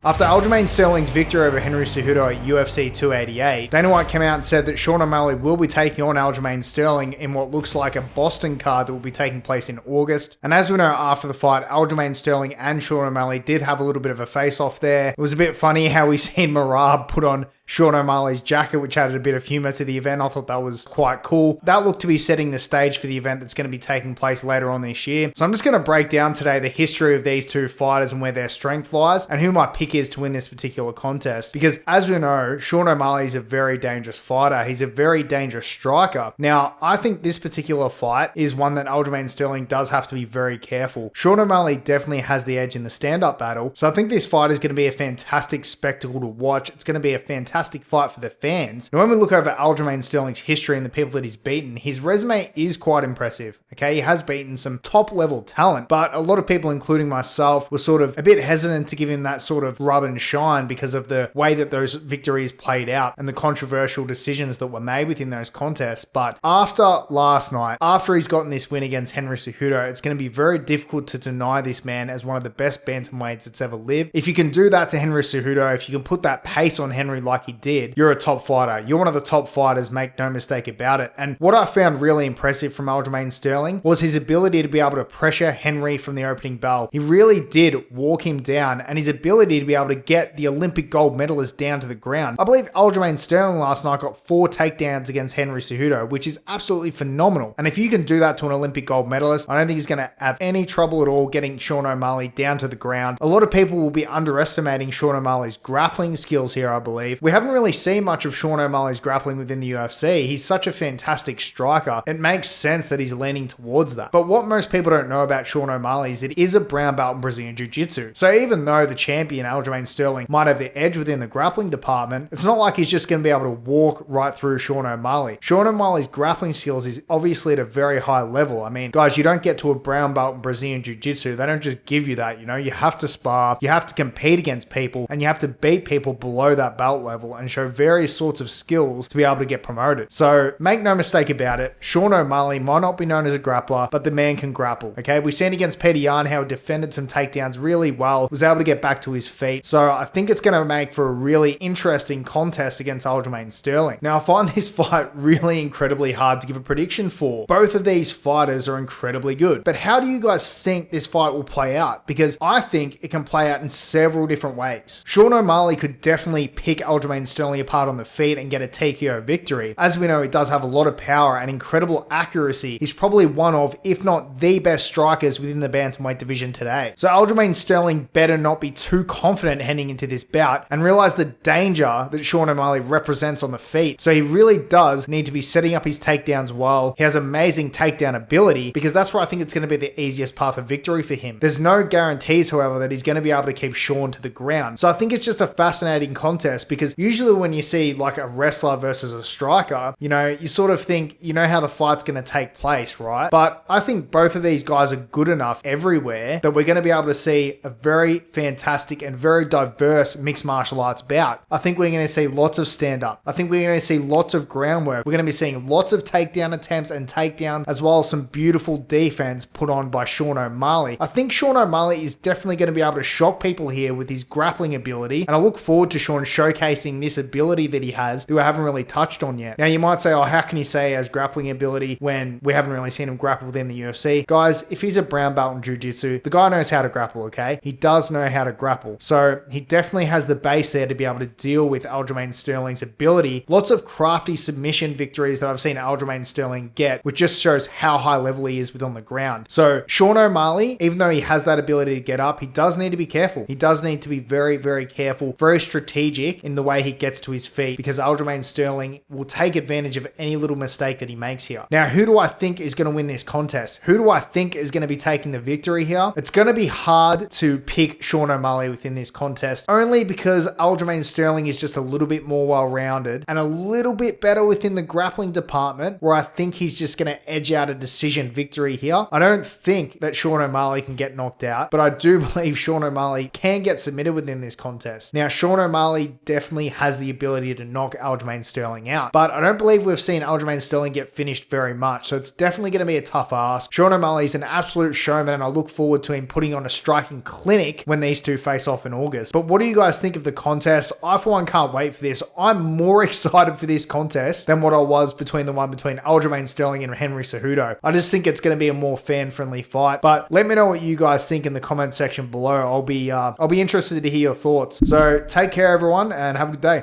After Aljamain Sterling's victory over Henry Cejudo at UFC 288, Dana White came out and said that Sean O'Malley will be taking on Aljamain Sterling in what looks like a Boston card that will be taking place in August. And as we know, after the fight, Aljamain Sterling and Sean O'Malley did have a little bit of a face-off there. It was a bit funny how we seen Marab put on Sean O'Malley's jacket, which added a bit of humor to the event. I thought that was quite cool. That looked to be setting the stage for the event that's going to be taking place later on this year. So I'm just going to break down today the history of these two fighters and where their strength lies and who my pick is to win this particular contest. Because as we know, Sean O'Malley is a very dangerous fighter. He's a very dangerous striker. Now, I think this particular fight is one that Aljamain Sterling does have to be very careful. Sean O'Malley definitely has the edge in the stand-up battle. So I think this fight is going to be a fantastic spectacle to watch. It's going to be a fantastic fight for the fans. Now, when we look over Aljamain Sterling's history and the people that he's beaten, his resume is quite impressive. Okay, he has beaten some top-level talent, but a lot of people, including myself, were sort of a bit hesitant to give him that sort of rub and shine because of the way that those victories played out and the controversial decisions that were made within those contests. But after last night, after he's gotten this win against Henry Cejudo, it's going to be very difficult to deny this man as one of the best bantamweights that's ever lived. If you can do that to Henry Cejudo, if you can put that pace on Henry like he did, you're a top fighter. You're one of the top fighters, make no mistake about it. And what I found really impressive from Aljamain Sterling was his ability to be able to pressure Henry from the opening bell. He really did walk him down, and his ability to be able to get the Olympic gold medalist down to the ground. I believe Aljamain Sterling last night got 4 takedowns against Henry Cejudo, which is absolutely phenomenal. And if you can do that to an Olympic gold medalist, I don't think he's going to have any trouble at all getting Sean O'Malley down to the ground. A lot of people will be underestimating Sean O'Malley's grappling skills here, I believe. We haven't really seen much of Sean O'Malley's grappling within the UFC. He's such a fantastic striker. It makes sense that he's leaning towards that. But what most people don't know about Sean O'Malley is it is a brown belt in Brazilian Jiu-Jitsu. So even though the champion Aljamain Sterling might have the edge within the grappling department, it's not like he's just going to be able to walk right through Sean O'Malley. Sean O'Malley's grappling skills is obviously at a very high level. I mean, guys, you don't get to a brown belt in Brazilian Jiu-Jitsu. They don't just give you that, you know. You have to spar, you have to compete against people, and you have to beat people below that belt level and show various sorts of skills to be able to get promoted. So make no mistake about it, Sean O'Malley might not be known as a grappler, but the man can grapple. Okay, we seen against Peter Yan how he defended some takedowns really well, was able to get back to his feet. So I think it's going to make for a really interesting contest against Aljamain Sterling. Now, I find this fight really incredibly hard to give a prediction for. Both of these fighters are incredibly good, but how do you guys think this fight will play out? Because I think it can play out in several different ways. Sean O'Malley could definitely pick Aljamain Sterling apart on the feet and get a TKO victory. As we know, he does have a lot of power and incredible accuracy. He's probably one of, if not the best strikers within the bantamweight division today. So Aljamain Sterling better not be too confident heading into this bout and realize the danger that Sean O'Malley represents on the feet. So he really does need to be setting up his takedowns well. He has amazing takedown ability, because that's where I think it's going to be the easiest path of victory for him. There's no guarantees, however, that he's going to be able to keep Sean to the ground. So I think it's just a fascinating contest, because usually when you see like a wrestler versus a striker, you know, you sort of think, you know how the fight's going to take place, right? But I think both of these guys are good enough everywhere that we're going to be able to see a very fantastic and very diverse mixed martial arts bout. I think we're going to see lots of stand-up. I think we're going to see lots of groundwork. We're going to be seeing lots of takedown attempts and takedowns, as well as some beautiful defense put on by Sean O'Malley. I think Sean O'Malley is definitely going to be able to shock people here with his grappling ability, and I look forward to Sean showcasing this ability that he has that we haven't really touched on yet. Now, you might say, oh, how can you say he has grappling ability when we haven't really seen him grapple within the UFC? Guys, if he's a brown belt in Jiu-Jitsu, the guy knows how to grapple, okay? He does know how to grapple. So he definitely has the base there to be able to deal with Aljamain Sterling's ability. Lots of crafty submission victories that I've seen Aljamain Sterling get, which just shows how high level he is on the ground. So Sean O'Malley, even though he has that ability to get up, he does need to be careful. He does need to be very, very careful, very strategic in the way he gets to his feet, because Aljamain Sterling will take advantage of any little mistake that he makes here. Now, who do I think is going to win this contest? Who do I think is going to be taking the victory here? It's going to be hard to pick Sean O'Malley within this contest, only because Aljamain Sterling is just a little bit more well-rounded and a little bit better within the grappling department, where I think he's just going to edge out a decision victory here. I don't think that Sean O'Malley can get knocked out, but I do believe Sean O'Malley can get submitted within this contest. Now, Sean O'Malley definitely has the ability to knock Aljamain Sterling out, but I don't believe we've seen Aljamain Sterling get finished very much, so it's definitely going to be a tough ask. Sean O'Malley is an absolute showman, and I look forward to him putting on a striking clinic when these two face off in in August. But what do you guys think of the contest? I, for one, can't wait for this. I'm more excited for this contest than what I was between the one between Aljamain Sterling and Henry Cejudo. I just think it's going to be a more fan-friendly fight. But let me know what you guys think in the comment section below. I'll be interested to hear your thoughts. So take care, everyone, and have a good day.